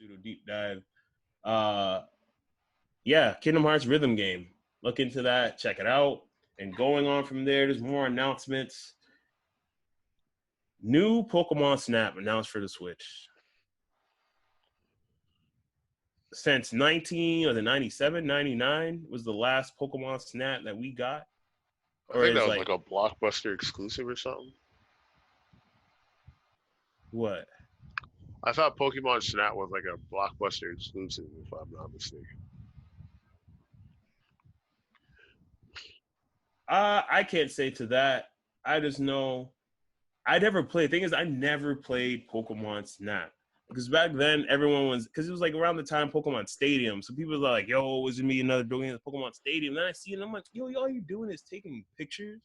pseudo deep dive. Yeah, Kingdom Hearts rhythm game. Look into that, check it out. And going on from there, there's more announcements. New Pokemon Snap announced for the Switch. Since 97, 99 was the last Pokemon Snap that we got. I Or think that is was like like a Blockbuster exclusive or something. what? I thought Pokemon Snap was like a Blockbuster exclusive, if I'm not mistaken. I can't say to that. I just know I never played. The thing is, I never played Pokemon Snap because back then everyone was because it was like around the time Pokemon Stadium. So people were like, "Yo, is it me another doing Pokemon Stadium?" And then I see it, and I'm like, "Yo, all you doing is taking pictures."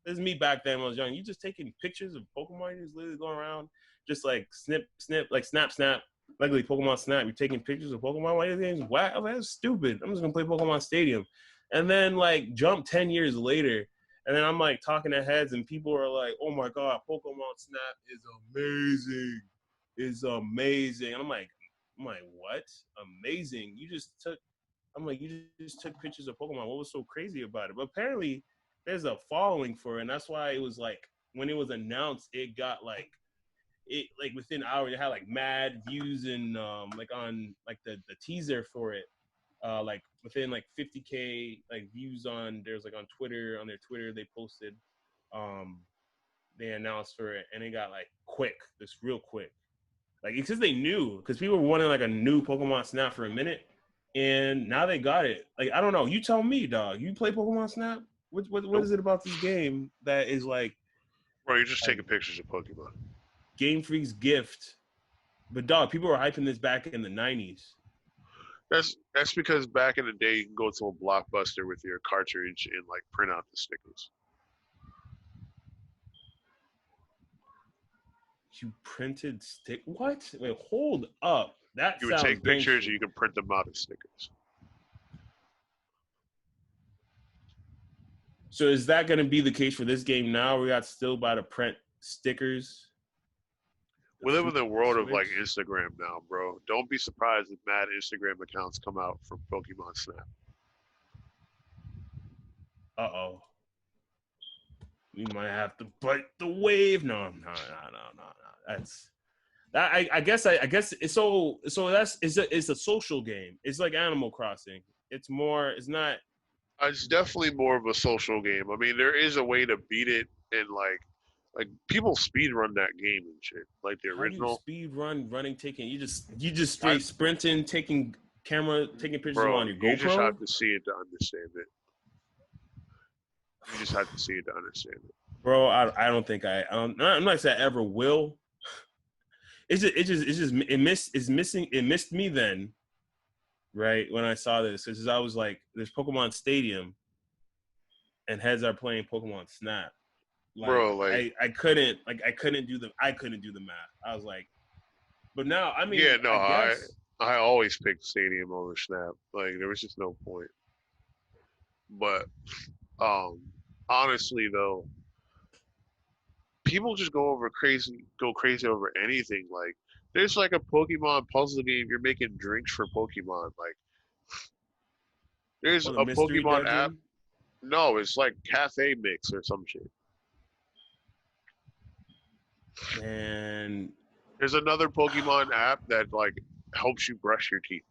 This is me back then when I was young. You just taking pictures of Pokemon. You just literally going around, just like snip, snip, like snap, snap. Luckily, Pokemon Snap. You're taking pictures of Pokemon. Why are these games whack? I was like, that's stupid. I'm just gonna play Pokemon Stadium. And then like jump 10 years later, and then I'm like talking to heads, and people are like, "Oh my god, Pokemon Snap is amazing, is amazing." And I'm like, what? Amazing? You just took? I'm like, you just took pictures of Pokemon. What was so crazy about it? But apparently, there's a following for it, and that's why it was like when it was announced, it got like it like within hours, it had like mad views and like on like the teaser for it like within like 50K like views on there's like on Twitter on their Twitter they posted um they announced for it and it got like quick this real quick like it's because they knew because people were wanting like a new Pokemon Snap for a minute and now they got it like I don't know you tell me dog you play Pokemon Snap what Nope. is it about this game that is Bro, you're just like taking pictures of Pokemon. Game Freak's gift but dog people were hyping this back in the 90s. That's because back in the day, you can go to a Blockbuster with your cartridge and like print out the stickers. You printed stick? What? Wait, hold up. That You would sounds take pictures and gangster. you can print them out as stickers. So is that going to be the case for this game now? We got still by to print stickers. We live in the world of like Switch. Instagram now, bro. Don't be surprised if mad Instagram accounts come out from Pokemon Snap. Uh-oh. We might have to bite the wave. No. That's that. I guess it's so that's it's a social game. It's like Animal Crossing. It's more. It's not. It's definitely more of a social game. I mean, there is a way to beat it, and like people speed run that game and shit. Like the How do you original. speed running, taking? You just I, straight sprinting, taking camera, taking pictures bro, on your you just have GoPro. to see it to understand it. You just have to see it to understand it. Bro, I don't think I'm not saying I ever will. It missed me then, right? When I saw this, because I was like, there's Pokemon Stadium and heads are playing Pokemon Snap. Like Bro, like I couldn't do the math. I was like, but now I yeah, mean, no, I I guess I always picked Stadium over Snap. Like there was just no point. But um honestly though, people just go crazy over anything. Like there's like a Pokemon puzzle game. You're making drinks for Pokemon. Like there's oh the a mystery Pokemon app. dungeon. No, it's like Cafe Mix or some shit. And There's another Pokemon app that like helps you brush your teeth.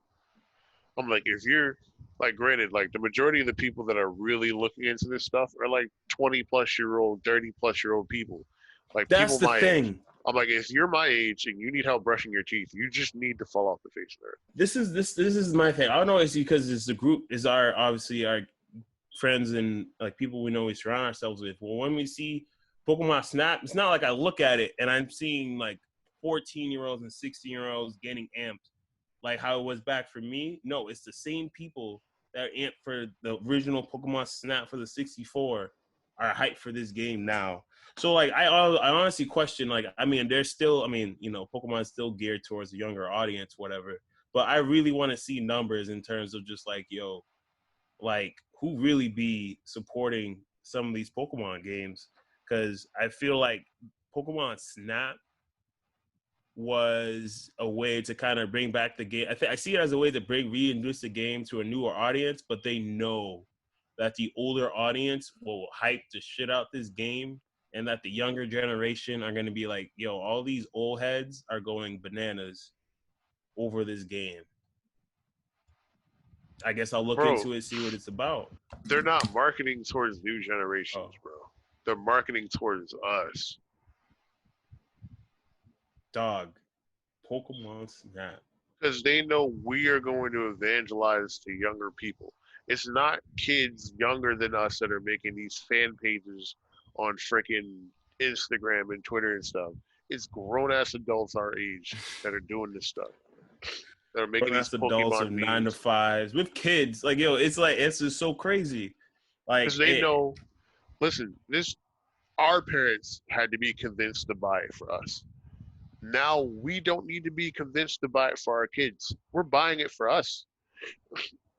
I'm like, if you're like, granted, like the majority of the people that are really looking into this stuff are like 20+-year-old, 30+-year-old people, like that's people the my age. thing. I'm like, if you're my age and you need help brushing your teeth, you just need to fall off the face of the earth. This is my thing. I don't know it's because it's the group is our obviously our friends and like people we know we surround ourselves with. Well, when we see Pokemon Snap, it's not like I look at it and I'm seeing like 14-year-olds and 16-year-olds getting amped like how it was back for me. No, it's the same people that are amped for the original Pokemon Snap for the 64 are hyped for this game now. So like I honestly question like I mean there's still I mean you know Pokemon is still geared towards a younger audience whatever but I really want to see numbers in terms of just like yo like who really be supporting some of these Pokemon games because I feel like Pokemon Snap was a way to kind of bring back the game. I see it as a way to reintroduce the game to a newer audience, but they know that the older audience will hype the shit out this game, and that the younger generation are going to be like, yo, all these old heads are going bananas over this game. I guess I'll look Bro, into it, see what it's about. they're not marketing towards new generations, Oh, bro. They're marketing towards us. dog, Pokemon Snap. Because they know we are going to evangelize to younger people. It's not kids younger than us that are making these fan pages on freaking Instagram and Twitter and stuff. It's grown ass adults our age that are doing this stuff. That are making Grown these ass adults Pokemon of 9 to memes 5s with kids. Like, yo, it's like, it's just so crazy. Like because they it, know. Listen, this our parents had to be convinced to buy it for us. Now we don't need to be convinced to buy it for our kids. We're buying it for us,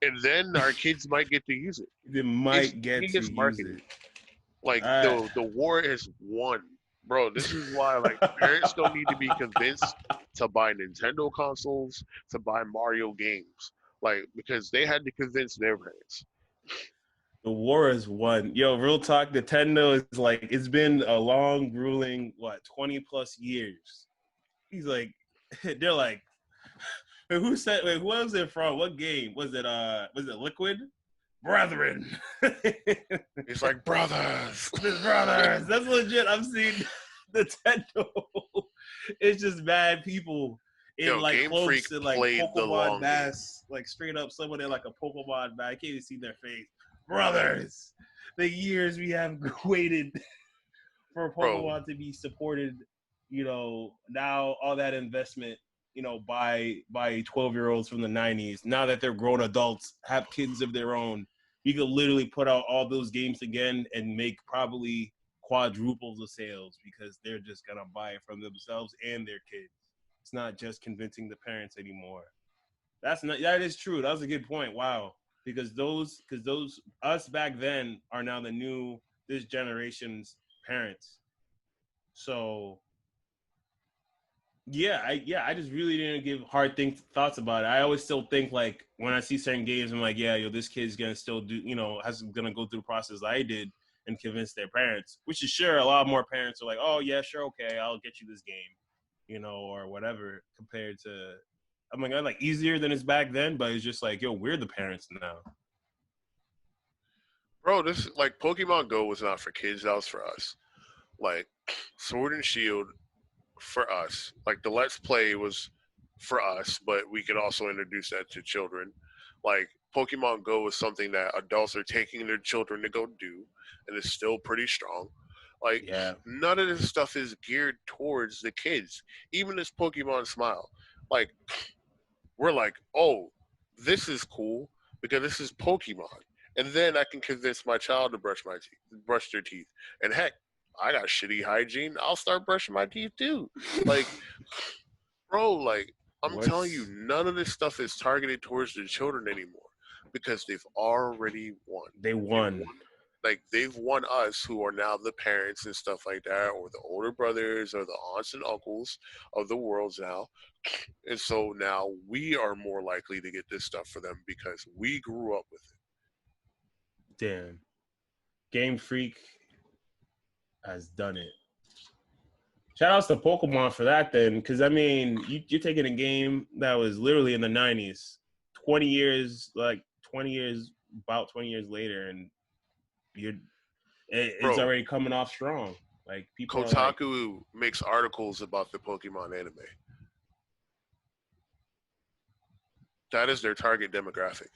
and then our kids might get to use it. they It's might get to genius use marketing. it. Like I, the war is won, bro. This is why like parents don't need to be convinced to buy Nintendo consoles, to buy Mario games, like because they had to convince their parents. the war is won. Yo, real talk. Nintendo is like, it's been a long, grueling, 20 plus years. He's like, they're like, who said? Wait, who was it from? What game was it? Was it Liquid? Brethren. It's like brothers. His brothers. That's legit. I've seen Nintendo. It's just bad people in Yo, like Game Freak close and like played the Pokemon long game. masks, like straight up someone in like a Pokemon mask. I can't even see their face. Brothers, the years we have waited for Bro, Pokemon to be supported, now all that investment, by 12-year-olds from the 90s, now that they're grown adults, have kids of their own, you could literally put out all those games again and make probably quadruples of sales because they're just gonna buy it from themselves and their kids. It's not just convincing the parents anymore. That is true. That was a good point. Wow. Because those us back then are now this generation's parents. So I just really didn't give thoughts about it. I always still think like when I see certain games, I'm like, yeah, yo, this kid's gonna still do, gonna go through the process I did and convince their parents. Which is sure, a lot more parents are like, oh yeah, sure, okay, I'll get you this game, or whatever. Compared to, I'm like easier than it's back then, but it's just like, yo, we're the parents now. bro, this like Pokemon Go was not for kids. That was for us. Like Sword and Shield for us. Like the Let's Play was for us, but we could also introduce that to children. Like Pokemon Go is something that adults are taking their children to go do, and it's still pretty strong. Like Yeah, none of this stuff is geared towards the kids. Even this Pokemon Smile, like we're like, oh, this is cool because this is Pokemon, and then I can convince my child to brush their teeth. And heck, I got shitty hygiene. I'll start brushing my teeth too. Like, bro, like I'm telling you, what's none of this stuff is targeted towards the children anymore because they've already won. they They've won? won. Like they've won us, who are now the parents and stuff like that, or the older brothers, or the aunts and uncles of the world now. And so now we are more likely to get this stuff for them because we grew up with it. Damn, Game Freak has done it. Shout outs to Pokemon for that then, because I mean, you're taking a game that was literally in the 90s, 20 years, like 20 years, about 20 years later, and it's Bro, already coming off strong. Like people are like, Kotaku makes articles about the Pokemon anime. That is their target demographic.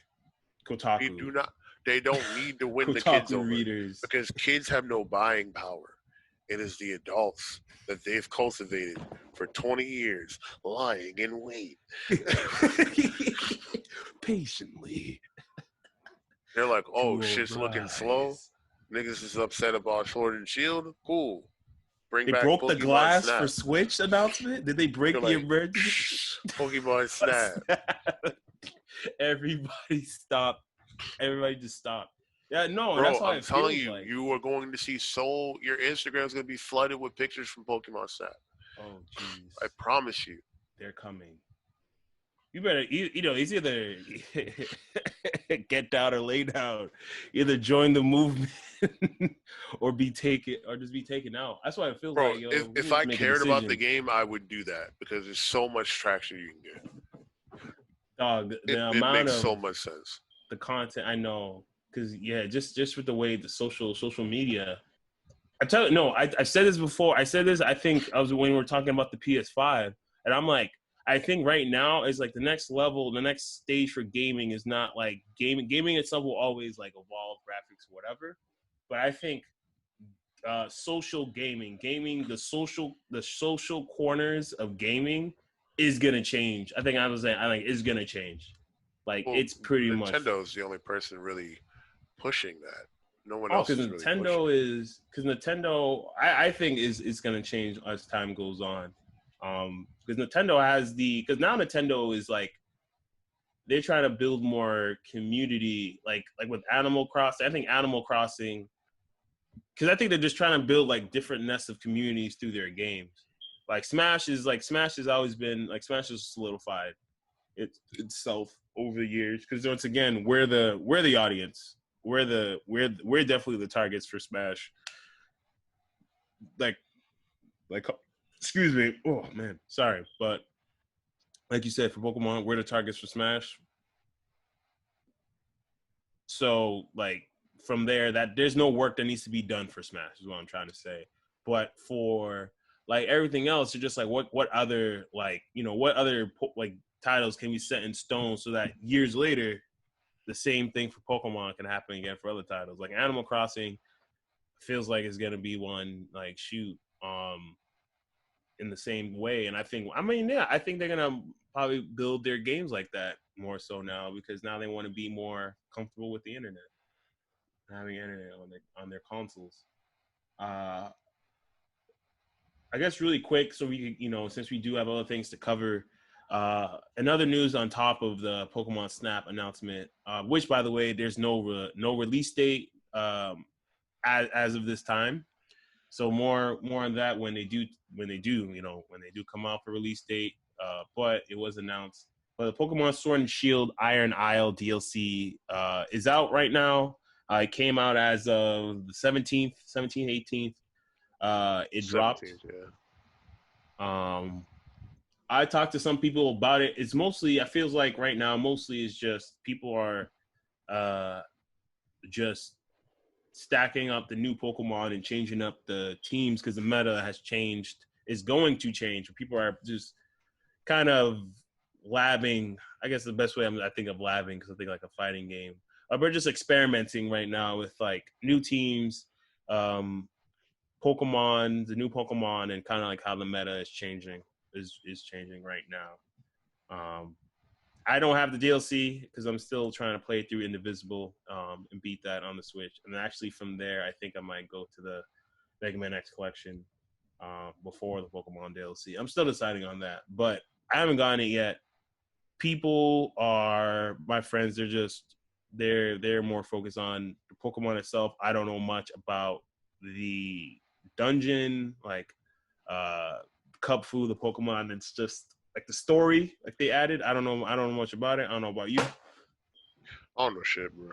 They Kotaku, do not they don't need to win the kids Kotaku over readers. because kids have no buying power. It is the adults that they've cultivated for 20 years lying in wait. Patiently They're like, oh, to shit's looking slow. arise. Niggas is upset about Sword and Shield. Cool. Bring They back broke the Pokemon glass for Snap. Switch announcement. Did they break They're the like, emergency? Pokemon Snap. Everybody stopped. Everybody just stopped. Yeah, no, and that's Bro, how I'm it telling feels you, like. you are going to see your Instagram is going to be flooded with pictures from Pokemon Snap. Oh, jeez. I promise you. They're coming. You better, it's either get down or lay down. Either join the movement or just be taken out. That's why it feels Bro, like, we if need I to make a cared about the decision. game, I would do that because there's so much traction you can get. Dog, the It amount makes of so much sense. the content I know, because just with the way the social media. I said this before. I said this. I think I was when we were talking about the PS5, and I'm like, I think right now is like the next level, the next stage for gaming is not like gaming. Gaming itself will always like evolve graphics or whatever, but I think social gaming, the social corners of gaming is gonna change. I think it's gonna change. Like Well, it's pretty much. Nintendo's the only person really pushing that. No one Oh, else is really pushing it. Because Nintendo, I think is going to change as time goes on. Because because now Nintendo is like they're trying to build more community, like with Animal Crossing. I think Animal Crossing, because I think they're just trying to build like different nests of communities through their games. Smash has always been like Smash has solidified itself over the years because once again we're the audience, we're definitely the targets for Smash. Like like excuse me, oh man, sorry, but like you said, for Pokemon, we're the targets for Smash. So like from there, that there's no work that needs to be done for Smash is what I'm trying to say. But for like everything else, you're just like what other what other like titles can we set in stone so that years later the same thing for Pokemon can happen again for other titles. Like Animal Crossing feels like it's gonna be one like shoot in the same way. And I think they're gonna probably build their games like that more so now because now they want to be more comfortable with the internet, having internet on their consoles. Uh, I guess really quick, so we since we do have other things to cover. Another news on top of the Pokemon Snap announcement, which by the way, there's no release date as of this time. So more on that when they do come out for release date. But it was announced. But the Pokemon Sword and Shield Iron Isle DLC is out right now. It came out as of the 17th, 18th. It dropped. 17th, yeah. I talked to some people about it. It's mostly, I feels like right now, mostly is just people are just stacking up the new Pokemon and changing up the teams because the meta has changed, is going to change. People are just kind of labbing. I guess the best way I think of labbing because I think like a fighting game. We're just experimenting right now with like new teams, Pokemon, the new Pokemon, and kind of like how the meta is changing is changing right now. I don't have the DLC because I'm still trying to play through Indivisible and beat that on the Switch. And actually, from there, I think I might go to the Mega Man X collection before the Pokemon DLC. I'm still deciding on that, but I haven't gotten it yet. People are my friends. They're more focused on the Pokemon itself. I don't know much about the dungeon, like Cup Fu, the Pokemon. It's just like the story, like they added. I don't know much about it. I don't know about you. I don't know shit, bro.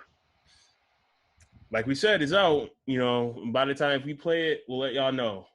Like we said, it's out. By the time we play it, we'll let y'all know.